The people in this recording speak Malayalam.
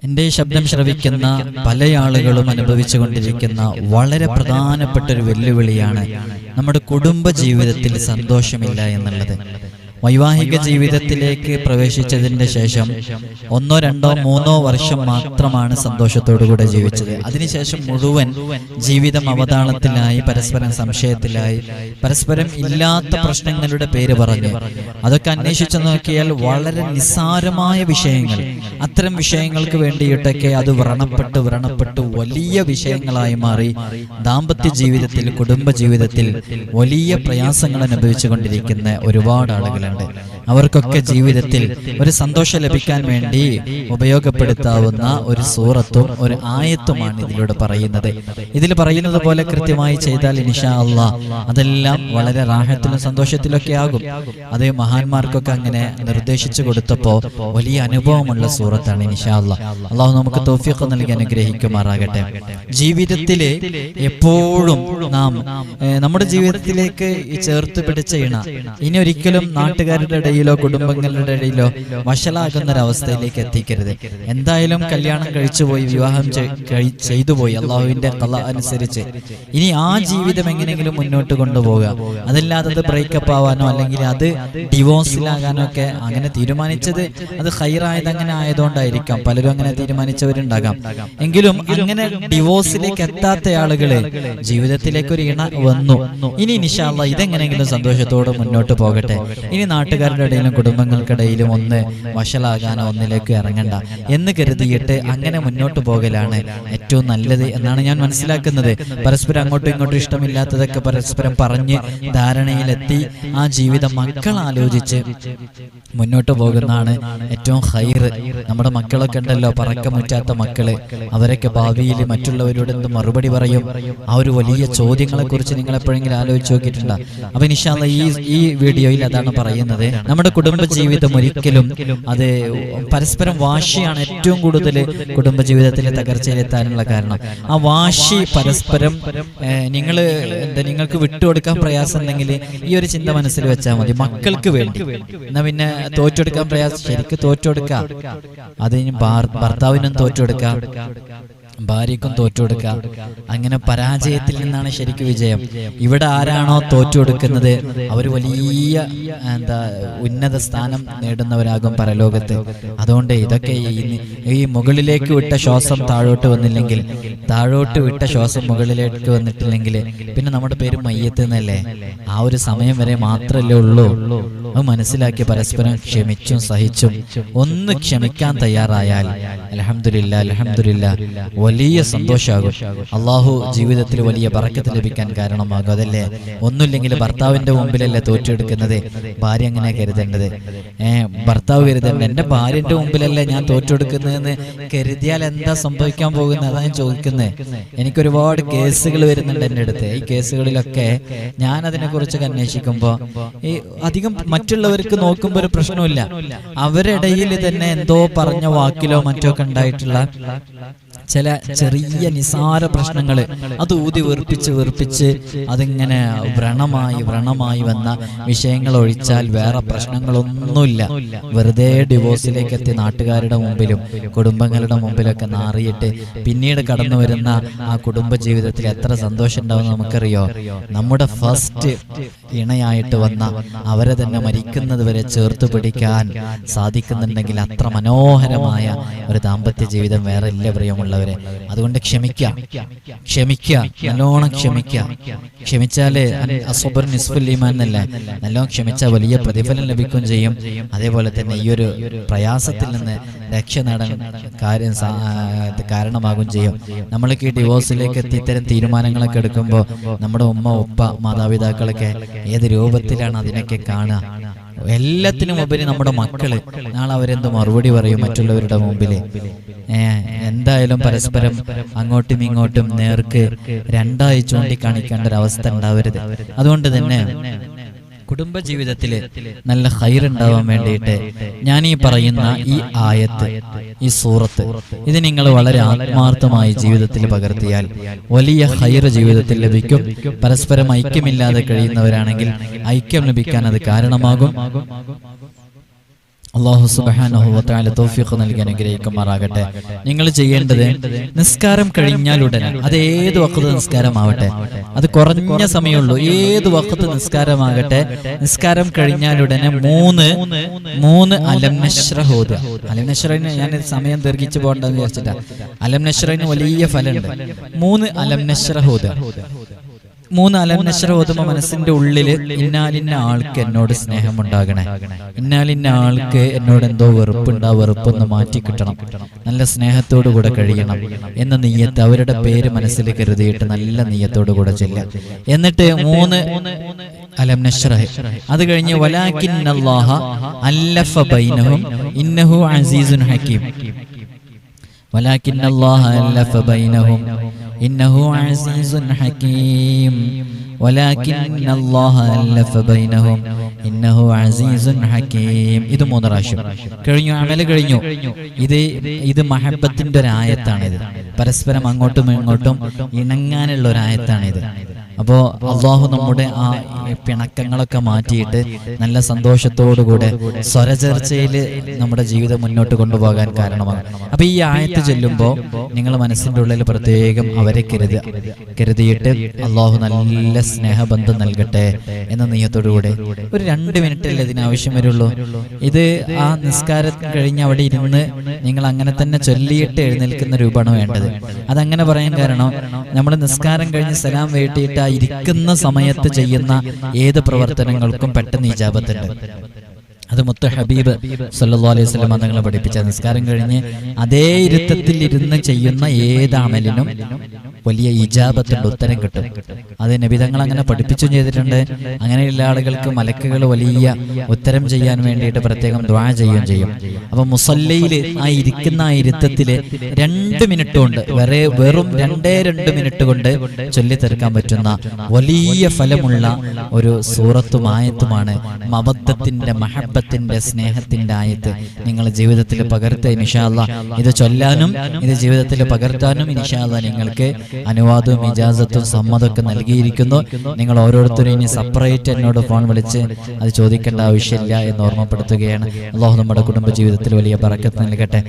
എൻ്റെ ശബ്ദം ശ്രവിക്കുന്ന പല ആളുകളും അനുഭവിച്ചുകൊണ്ടിരിക്കുന്ന വളരെ പ്രധാനപ്പെട്ട ഒരു വെല്ലുവിളിയാണ് നമ്മുടെ കുടുംബ ജീവിതത്തിൽ സന്തോഷമില്ല എന്നുള്ളത്. വൈവാഹിക ജീവിതത്തിലേക്ക് പ്രവേശിച്ചതിൻ്റെ ശേഷം 1, 2, 3 വർഷം മാത്രമാണ് സന്തോഷത്തോടുകൂടെ ജീവിച്ചത്. അതിനുശേഷം മുഴുവൻ ജീവിതം അവതാളത്തിലായി, പരസ്പരം സംശയത്തിലായി, പരസ്പരം ഇല്ലാത്ത പ്രശ്നങ്ങളുടെ പേര് പറഞ്ഞ് അതൊക്കെ അന്വേഷിച്ചു നോക്കിയാൽ വളരെ നിസ്സാരമായ വിഷയങ്ങൾ, അത്തരം വിഷയങ്ങൾക്ക് വേണ്ടിയിട്ടൊക്കെ അത് വ്രണപ്പെട്ട് വലിയ വിഷയങ്ങളായി മാറി ദാമ്പത്യ ജീവിതത്തിൽ, കുടുംബ ജീവിതത്തിൽ വലിയ പ്രയാസങ്ങൾ അനുഭവിച്ചു കൊണ്ടിരിക്കുന്ന ഒരുപാട് ആളുകൾ. അവർക്കൊക്കെ ജീവിതത്തിൽ ഒരു സന്തോഷം ലഭിക്കാൻ വേണ്ടി ഉപയോഗപ്പെടുത്താവുന്ന ഒരു സൂറത്തും ഒരു ആയത്തുമാണ് ഇതിലൂടെ പറയുന്നത്. ഇതിൽ പറയുന്നത് പോലെ കൃത്യമായി ചെയ്താൽ ഇൻഷാ അല്ലാഹ് അതെല്ലാം വളരെ റാഹത്തിലും സന്തോഷത്തിലൊക്കെ ആകും. അത് മഹാന്മാർക്കൊക്കെ അങ്ങനെ നിർദ്ദേശിച്ചു കൊടുത്തപ്പോൾ വലിയ അനുഭവമുള്ള സൂറത്താണ് ഇൻഷാ അല്ലാഹ്. അള്ളാഹു നമുക്ക് തൗഫീഖ് നൽകി അനുഗ്രഹിക്കുമാറാകട്ടെ. ജീവിതത്തിലെ എപ്പോഴും നാം നമ്മുടെ ജീവിതത്തിലേക്ക് ചേർത്ത് പിടിച്ച ഇനി ഒരിക്കലും നാട്ടുകാരുടെ ഇടയിലോ കുടുംബങ്ങളുടെ ഇടയിലോ വഷളാകുന്നൊരവസ്ഥയിലേക്ക് എത്തിക്കരുത്. എന്തായാലും കല്യാണം കഴിച്ചുപോയി, വിവാഹം ചെയ്തു പോയി, അള്ളാഹുവിന്റെ ഖള അനുസരിച്ച് ഇനി ആ ജീവിതം എങ്ങനെയെങ്കിലും മുന്നോട്ട് കൊണ്ടുപോകുക. അതല്ലാതെ അത് ബ്രേക്കപ്പ് ആവാനോ അല്ലെങ്കിൽ അത് ഡിവോഴ്സിലാകാനോ ഒക്കെ അങ്ങനെ തീരുമാനിച്ചത് അത് ഖൈറായത് അങ്ങനെ ആയതുകൊണ്ടായിരിക്കാം. പലരും അങ്ങനെ തീരുമാനിച്ചവരുണ്ടാകാം. എങ്കിലും അങ്ങനെ ഡിവോഴ്സിലേക്ക് എത്താത്ത ആളുകള് ജീവിതത്തിലേക്ക് ഒരു ഇണ വന്നു. ഇനി ഇൻഷാ അല്ലാഹ് ഇതെങ്ങനെയെങ്കിലും സന്തോഷത്തോടെ മുന്നോട്ട് പോകട്ടെ. ഇനി നാട്ടുകാരുടെ ഇടയിലും കുടുംബങ്ങൾക്കിടയിലും ഒന്ന് വഷളാകാനോ ഒന്നിലേക്ക് ഇറങ്ങണ്ട എന്ന് കരുതിയിട്ട് അങ്ങനെ മുന്നോട്ട് പോകലാണ് ഏറ്റവും നല്ലത് എന്നാണ് ഞാൻ മനസ്സിലാക്കുന്നത്. പരസ്പരം അങ്ങോട്ടും ഇങ്ങോട്ടും ഇഷ്ടമില്ലാത്തതൊക്കെ പരസ്പരം പറഞ്ഞ് ധാരണയിലെത്തി ആ ജീവിതം മക്കൾ ആലോചിച്ച് മുന്നോട്ട് പോകുന്നതാണ് ഏറ്റവും ഖൈർ. നമ്മുടെ മക്കളൊക്കെ ഉണ്ടല്ലോ, പറക്കമുറ്റാത്ത മക്കള്, അവരൊക്കെ ഭാവിയിൽ മറ്റുള്ളവരോട് എന്ത് മറുപടി പറയും? ആ ഒരു വലിയ ചോദ്യങ്ങളെ കുറിച്ച് നിങ്ങൾ എപ്പോഴെങ്കിലും ആലോചിച്ച് നോക്കിയിട്ടുണ്ടോ? അപ്പൊ ഇൻഷാ അല്ലാഹ് ഈ വീഡിയോയിൽ അതാണ് പറയുന്നത്. നമ്മുടെ കുടുംബ ജീവിതം ഒരിക്കലും അത് പരസ്പരം വാശിയാണ് ഏറ്റവും കൂടുതൽ കുടുംബജീവിതത്തിലെ തകർച്ചയിലെത്താനുള്ള കാരണം. ആ വാശി പരസ്പരം നിങ്ങൾക്ക് വിട്ടുകൊടുക്കാൻ പ്രയാസം ഉണ്ടെങ്കിൽ ഈ ഒരു ചിന്ത മനസ്സിൽ വെച്ചാൽ മതി. മക്കൾക്ക് വേണ്ടി എന്നാ പിന്നെ തോറ്റെടുക്കാൻ പ്രയാസം, ശരിക്കും തോറ്റെടുക്കാം. അതിന് ഭർത്താവിനും തോറ്റെടുക്കാം, ഭാര്യക്കും തോറ്റുകൊടുക്കുക. അങ്ങനെ പരാജയത്തിൽ നിന്നാണ് ശരിക്കും വിജയം. ഇവിടെ ആരാണോ തോറ്റുകൊടുക്കുന്നത് അവർ വലിയ ഉന്നത സ്ഥാനം നേടുന്നവരാകും പരലോകത്ത്. അതുകൊണ്ട് ഇതൊക്കെ ഈ മുകളിലേക്ക് വിട്ട ശ്വാസം താഴോട്ട് വന്നില്ലെങ്കിൽ, താഴോട്ട് വിട്ട ശ്വാസം മുകളിലേക്ക് വന്നിട്ടില്ലെങ്കിൽ പിന്നെ നമ്മുടെ പേര് മയ്യത്ത് എന്നല്ലേ. ആ ഒരു സമയം വരെ മാത്രമല്ലേ ഉള്ളൂ. അത് മനസ്സിലാക്കി പരസ്പരം ക്ഷമിച്ചും സഹിച്ചും ഒന്ന് ക്ഷമിക്കാൻ തയ്യാറായാൽ അൽഹംദുലില്ലാ വലിയ സന്തോഷമാകും. അള്ളാഹു ജീവിതത്തിൽ വലിയ ബറക്കത്ത് ലഭിക്കാൻ കാരണമാകും. അതല്ലേ, ഒന്നുമില്ലെങ്കിൽ ഭർത്താവിന്റെ മുമ്പിലല്ലേ തോറ്റെടുക്കുന്നത്. ഭാര്യ അങ്ങനെ കരുതേണ്ടത്. ഭർത്താവ് കരുതേണ്ടത് എന്റെ ഭാര്യന്റെ മുമ്പിലല്ലേ ഞാൻ തോറ്റെടുക്കുന്നതെന്ന് കരുതിയാൽ എന്താ സംഭവിക്കാൻ പോകുന്നത്? അതാണ് ഞാൻ ചോദിക്കുന്നത്. എനിക്കൊരുപാട് കേസുകൾ വരുന്നുണ്ട് എൻ്റെ അടുത്ത്. ഈ കേസുകളിലൊക്കെ ഞാൻ അതിനെ കുറിച്ചൊക്കെ അന്വേഷിക്കുമ്പോൾ ഈ അധികം മറ്റുള്ളവർക്ക് നോക്കുമ്പോൾ ഒരു പ്രശ്നമില്ല, അവരിടയിൽ തന്നെ എന്തോ പറഞ്ഞ വാക്കിലോ മറ്റോ ഒക്കെ ഉണ്ടായിട്ടുള്ള ചില ചെറിയ നിസാര പ്രശ്നങ്ങൾ അത് ഊതി വീർപ്പിച്ച് അതിങ്ങനെ വ്രണമായി വന്ന വിഷയങ്ങൾ ഒഴിച്ചാൽ വേറെ പ്രശ്നങ്ങളൊന്നുമില്ല. വെറുതെ ഡിവോഴ്സിലേക്ക് എത്തി നാട്ടുകാരുടെ മുമ്പിലും കുടുംബങ്ങളുടെ മുമ്പിലൊക്കെ നാറിയിട്ട് പിന്നീട് കടന്നു വരുന്ന ആ കുടുംബ ജീവിതത്തിൽ എത്ര സന്തോഷം ഉണ്ടാവും നമുക്കറിയോ? നമ്മുടെ ഫസ്റ്റ് ഇണയായിട്ട് വന്ന അവരെ തന്നെ മരിക്കുന്നത് വരെ ചേർത്ത് പിടിക്കാൻ സാധിക്കുന്നുണ്ടെങ്കിൽ അത്ര മനോഹരമായ ഒരു ദാമ്പത്യ ജീവിതം വേറെ ഇല്ല പ്രിയമുള്ളവരെ. അതുകൊണ്ട് ക്ഷമിക്കുക, നല്ലോണം ക്ഷമിച്ചാല് അസ്വബർ നിസ്ഫുൽ ഈമാൻ എന്നല്ലേ, നല്ലോണം ക്ഷമിച്ചാൽ വലിയ പ്രതിഫലം ലഭിക്കുകയും ചെയ്യും. അതേപോലെ തന്നെ ഈ ഒരു പ്രയാസത്തിൽ നിന്ന് രക്ഷ നേടാൻ കാരണമാകുകയും ചെയ്യും. നമ്മൾക്ക് ഈ ഡിവോഴ്സിലേക്ക് എത്തി ഇത്തരം തീരുമാനങ്ങളൊക്കെ എടുക്കുമ്പോൾ നമ്മുടെ ഉമ്മ ഉപ്പ മാതാപിതാക്കളൊക്കെ ഏത് രൂപത്തിലാണ് അതിനൊക്കെ കാണുക? എല്ലാത്തിനും ഉപരി നമ്മുടെ മക്കള് നാളെ അവരെന്ത് മറുപടി പറയും മറ്റുള്ളവരുടെ മുമ്പില്? എന്തായാലും പരസ്പരം അങ്ങോട്ടും ഇങ്ങോട്ടും നേർക്ക് രണ്ടായി ചൂണ്ടിക്കാണിക്കേണ്ട ഒരു അവസ്ഥ ഉണ്ടാവരുത്. അതുകൊണ്ട് തന്നെ കുടുംബജീവിതത്തിൽ നല്ല ഖൈർ ഉണ്ടാവാൻ വേണ്ടിയിട്ട് ഞാൻ ഈ പറയുന്ന ഈ ആയത്ത്, ഈ സൂറത്ത്, ഇത് നിങ്ങൾ വളരെ ആത്മാർത്ഥമായി ജീവിതത്തിൽ പകർത്തിയാൽ വലിയ ഖൈർ ജീവിതത്തിൽ ലഭിക്കും. പരസ്പരം ഐക്യമില്ലാതെ കഴിയുന്നവരാണെങ്കിൽ ഐക്യം ലഭിക്കാൻ അത് കാരണമാകും. അല്ലാഹു സുബ്ഹാനഹു വ തആല തൗഫീഖ് നൽകി അനുഗ്രഹിക്കുമാറാകട്ടെ. നിങ്ങൾ ചെയ്യേണ്ടത് നിസ്കാരം കഴിഞ്ഞാലുടനെ, അത് ഏത് വഖത്ത് നിസ്കാരമാവട്ടെ, അത് കുറഞ്ഞ സമയമുള്ളൂ, ഏത് വഖത്ത് നിസ്കാരമാകട്ടെ, നിസ്കാരം കഴിഞ്ഞാലുടനെ മൂന്ന് അലം നശ്റഹ് ഓതുക. അലം നശ്റഹിന് ഞാൻ സമയം ദീർഘിച്ചു പോകണ്ടെന്ന് വിചാരിച്ചിട്ടാ. അലം നശ്റഹിന് വലിയ ഫലമുണ്ട്. 3 അലം നശ്റഹ് ഓതുക. 3 അലം നശ്റഹ് ഓതുമ്പോൾ മനസ്സിന്റെ ഉള്ളിൽ ഇന്നാലിന്ന ആൾക്ക് എന്നോട് സ്നേഹമുണ്ടാകണേ, ഇന്നാലിന്ന ആൾക്ക് എന്നോട് എന്തോ വെറുപ്പുണ്ടാ, വെറുപ്പൊന്ന് മാറ്റി കിട്ടണം, നല്ല സ്നേഹത്തോടു കൂടെ കഴിയണം എന്ന നിയ്യത്ത്, അവരുടെ പേര് മനസ്സിൽ കരുതിയിട്ട് നല്ല നിയ്യത്തോടു കൂടെ ചെല്ലുക. എന്നിട്ട് 3 അലം നശ്റഹ്. അത് കഴിഞ്ഞ് വലാകിന്നല്ലാഹ അല്ലഫ ബൈനഹും ഇന്നഹു അസീസുൻ ഹകീം. വലാകിന്നല്ലാഹ അല്ലഫ ബൈനഹും ഇന്നഹു അസീസുൻ ഹകീം. വലാകിന്നല്ലാഹ അല്ലഫ ബൈനഹും ഇന്നഹു അസീസുൻ ഹകീം. ഇത് 3 പ്രാവശ്യം കഴിഞ്ഞു. അമല് കഴിഞ്ഞു. ഇത് മഹബത്തിന്റെ ഒരു ആയത്താണിത്. പരസ്പരം അങ്ങോട്ടും ഇങ്ങോട്ടും ഇണങ്ങാനുള്ള ഒരു ആയത്താണിത്. അപ്പോൾ അള്ളാഹു നമ്മുടെ ആ പിണക്കങ്ങളൊക്കെ മാറ്റിയിട്ട് നല്ല സന്തോഷത്തോടുകൂടെ സ്വരചേർച്ചയിൽ നമ്മുടെ ജീവിതം മുന്നോട്ട് കൊണ്ടുപോകാൻ കാരണമാകും. അപ്പൊ ഈ ആയത്ത് ചൊല്ലുമ്പോൾ നിങ്ങൾ മനസ്സിന്റെ ഉള്ളിൽ പ്രത്യേകം അവരെ കരുതിയിട്ട് അള്ളാഹു നല്ല സ്നേഹബന്ധം നൽകട്ടെ എന്ന നിയ്യത്തോടുകൂടെ ഒരു 2 മിനിറ്റല്ലേ ഇതിനാവശ്യം വരുള്ളൂ. ഇത് ആ നിസ്കാരം കഴിഞ്ഞ് അവിടെ ഇരുന്ന് നിങ്ങൾ അങ്ങനെ തന്നെ ചൊല്ലിയിട്ട് എഴുന്നേൽക്കുന്ന രൂപമാണ് വേണ്ടത്. അതങ്ങനെ പറയാൻ കാരണം നമ്മൾ നിസ്കാരം കഴിഞ്ഞ് സലാം വീട്ടിയിട്ട് ഇരിക്കുന്ന സമയത്ത് ചെയ്യുന്ന ഏത് പ്രവർത്തനങ്ങൾക്കും പെട്ടെന്ന് ഇജാബത്തുണ്ട്. അത് മുത്ത് ഹബീബ് സല്ലല്ലാഹു അലൈഹി വസല്ലം തങ്ങളെ പഠിപ്പിച്ച നിസ്കാരം കഴിഞ്ഞ് അതേ ഇരുത്തത്തിൽ ഇരുന്ന് ചെയ്യുന്ന ഏത് അമലിനും വലിയ ഇജാബത്തുണ്ട്, ഉത്തരം കിട്ടും. അത് നബി തങ്ങൾ അങ്ങനെ പഠിപ്പിച്ചും ചെയ്തിട്ടുണ്ട്. അങ്ങനെയുള്ള ആളുകൾക്ക് മലക്കുകൾ വലിയ ഉത്തരം ചെയ്യാൻ വേണ്ടിയിട്ട് പ്രത്യേകം ദുആ ചെയ്യുകയും ചെയ്യും. അപ്പൊ മുസല്ലയിൽ ആ ഇരിക്കുന്ന ആ ഇരുത്തത്തില് 2 മിനിറ്റ് കൊണ്ട്, വെറും 2 മിനിറ്റ് കൊണ്ട് ചൊല്ലിത്തീർക്കാൻ പറ്റുന്ന വലിയ ഫലമുള്ള ഒരു സൂറത്തും ആയത്തുമാണ് മവദ്ദത്തിന്റെ, മഹബ്ബത്തിന്റെ, സ്നേഹത്തിന്റെ ആയത്ത്. നിങ്ങൾ ജീവിതത്തിൽ പകർത്തുക ഇൻഷാ അല്ലാഹ്. ഇത് ചൊല്ലാനും ഇത് ജീവിതത്തിൽ പകർത്താനും ഇൻഷാ അല്ലാഹ് നിങ്ങൾക്ക് അനുവാദവും ഇജാസത്തും സമ്മതമൊക്കെ നൽകിയിരിക്കുന്നു. നിങ്ങൾ ഓരോരുത്തരും ഇനി സെപ്പറേറ്റ് എന്നോട് ഫോൺ വിളിച്ച് അത് ചോദിക്കേണ്ട ആവശ്യമില്ല എന്ന് ഓർമ്മപ്പെടുത്തുകയാണ്. അല്ലാഹു നമ്മുടെ കുടുംബ ജീവിതത്തിൽ വലിയ ബറക്കത്ത് നൽകട്ടെ.